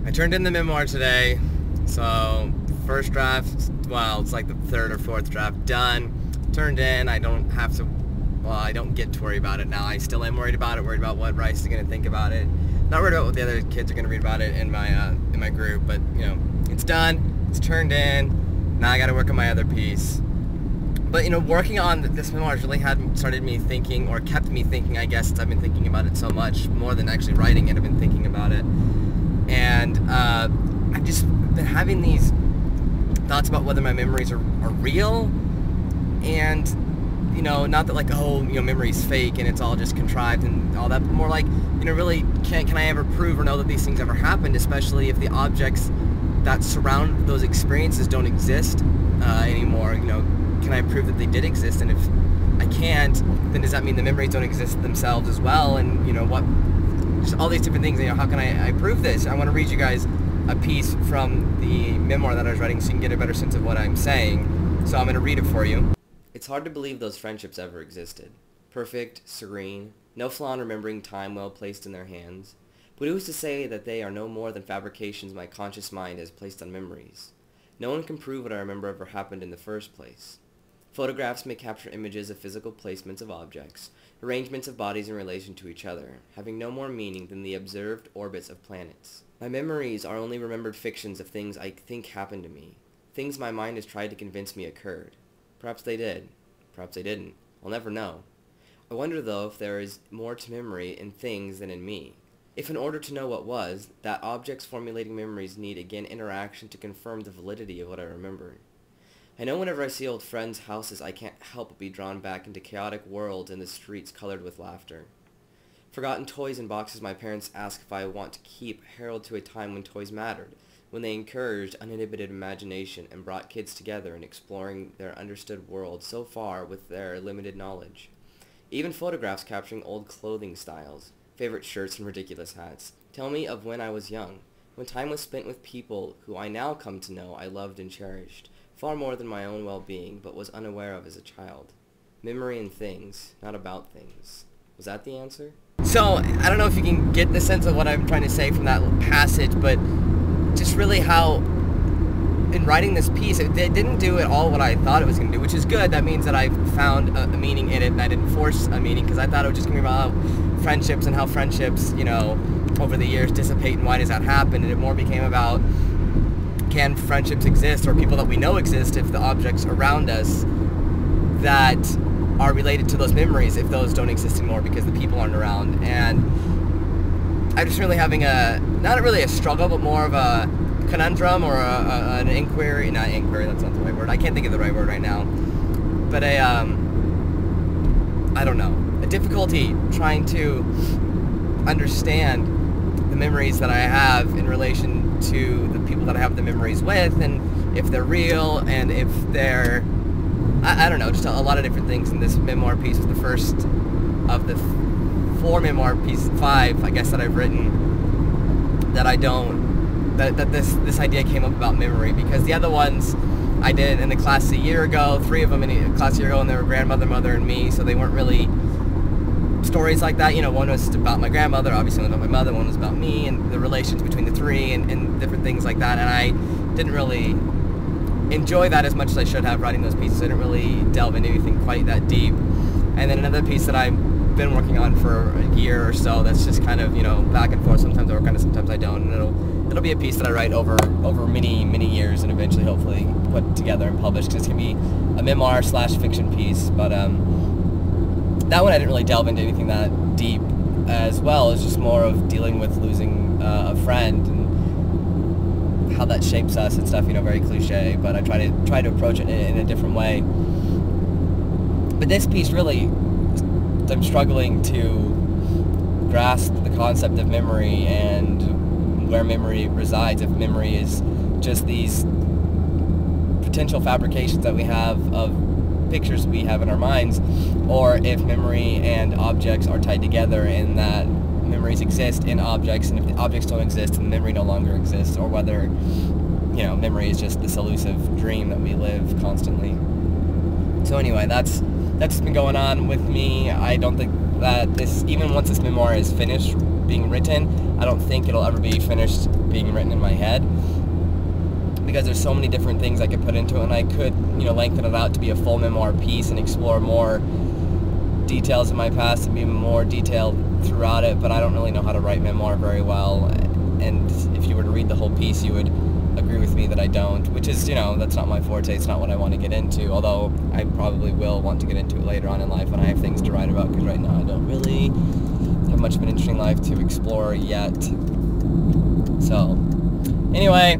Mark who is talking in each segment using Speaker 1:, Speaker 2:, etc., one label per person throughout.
Speaker 1: I turned in the memoir today, so first draft, well, it's like the third or fourth draft done, turned in. I don't have to, well, I don't get to worry about it now. I still am worried about what Bryce is going to think about it. Not worried about what the other kids are going to read about it in my group, but, you know, it's done, it's turned in, now I got to work on my other piece. But, you know, working on this memoir really started me thinking, or kept me thinking, I guess, since I've been thinking about it so much, more than actually writing it, I've been thinking about it. And I've just been having these thoughts about whether my memories are real, and, you know, not that like, oh, you know, memory's fake and it's all just contrived and all that, but more like, you know, really, can I ever prove or know that these things ever happened, especially if the objects that surround those experiences don't exist anymore. You know, can I prove that they did exist? And if I can't, then does that mean the memories don't exist themselves as well? And, you know, what, just all these different things, you know, how can I prove this? I want to read you guys a piece from the memoir that I was writing so you can get a better sense of what I'm saying. So I'm going to read it for you. It's hard to believe those friendships ever existed. Perfect, serene, no flaw in remembering time well placed in their hands. But who's to say that they are no more than fabrications my conscious mind has placed on memories? No one can prove what I remember ever happened in the first place. Photographs may capture images of physical placements of objects, arrangements of bodies in relation to each other, having no more meaning than the observed orbits of planets. My memories are only remembered fictions of things I think happened to me, things my mind has tried to convince me occurred. Perhaps they did. Perhaps they didn't. I'll never know. I wonder, though, if there is more to memory in things than in me. If in order to know what was, that objects formulating memories need again interaction to confirm the validity of what I remember. I know whenever I see old friends' houses, I can't help but be drawn back into chaotic worlds and the streets colored with laughter. Forgotten toys in boxes my parents ask if I want to keep herald to a time when toys mattered, when they encouraged uninhibited imagination and brought kids together in exploring their understood world so far with their limited knowledge. Even photographs capturing old clothing styles, favorite shirts and ridiculous hats, tell me of when I was young, when time was spent with people who I now come to know I loved and cherished, far more than my own well-being, but was unaware of as a child. Memory and things, not about things. Was that the answer? So, I don't know if you can get the sense of what I'm trying to say from that passage, but just really how, in writing this piece, it didn't do at all what I thought it was going to do, which is good. That means that I found a meaning in it, and I didn't force a meaning, because I thought it was just going to be about friendships and how friendships, you know, over the years dissipate, and why does that happen, and it more became about, can friendships exist, or people that we know exist, if the objects around us that are related to those memories, if those don't exist anymore because the people aren't around. And I'm just really having not really a struggle, but more of a conundrum, or an inquiry, not inquiry, that's not the right word, I can't think of the right word right now, but I don't know, a difficulty trying to understand the memories that I have in relation to the people that I have the memories with, and if they're real, and if they're, I don't know, just a lot of different things. And this memoir piece is the first of the five, I guess, that I've written that this idea came up about memory, because the other ones I did in the class a year ago, 3 of them in a class a year ago, and they were grandmother, mother, and me, so they weren't really stories like that. You know, one was about my grandmother, obviously one was about my mother, one was about me, and the relations between the 3, and different things like that, and I didn't really enjoy that as much as I should have writing those pieces. I didn't really delve into anything quite that deep. And then another piece that I've been working on for a year or so, that's just kind of, you know, back and forth. Sometimes I work on it, sometimes I don't, and it'll be a piece that I write over many years, and eventually hopefully put together and published, because it's going to be a memoir / fiction piece. But that one I didn't really delve into anything that deep as well. It's just more of dealing with losing a friend and how that shapes us and stuff, you know, very cliche, but I try to approach it in a different way. But this piece, really, I'm struggling to grasp the concept of memory and where memory resides, if memory is just these potential fabrications that we have of pictures we have in our minds, or if memory and objects are tied together, and that memories exist in objects, and if the objects don't exist, then memory no longer exists, or whether, you know, memory is just this elusive dream that we live constantly. So anyway, that's been going on with me. I don't think that even once this memoir is finished being written, I don't think it'll ever be finished being written in my head, because there's so many different things I could put into it, and I could, lengthen it out to be a full memoir piece and explore more details of my past and be more detailed throughout it, but I don't really know how to write memoir very well, and if you were to read the whole piece, you would agree with me that I don't, which is, that's not my forte. It's not what I want to get into, although I probably will want to get into it later on in life when I have things to write about, because right now I don't really have much of an interesting life to explore yet. So, anyway,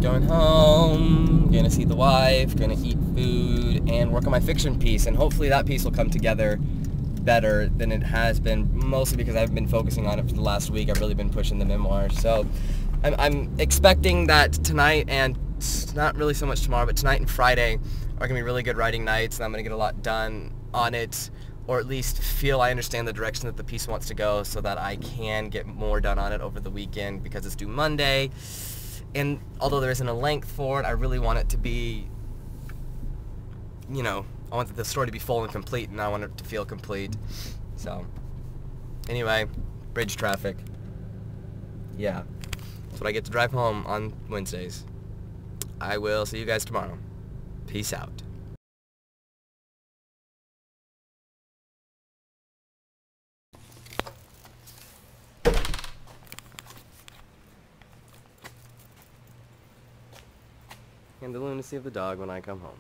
Speaker 1: going home, gonna see the wife, gonna eat food, and work on my fiction piece, and hopefully that piece will come together better than it has been, mostly because I've been focusing on it for the last week. I've really been pushing the memoir, so I'm expecting that tonight, and not really so much tomorrow, but tonight and Friday are going to be really good writing nights, and I'm going to get a lot done on it, or at least feel I understand the direction that the piece wants to go, so that I can get more done on it over the weekend, because it's due Monday, and although there isn't a length for it, I really want it to be, I want the story to be full and complete, and I want it to feel complete. So, anyway, bridge traffic. Yeah. That's what I get to drive home on Wednesdays. I will see you guys tomorrow. Peace out. And the lunacy of the dog when I come home.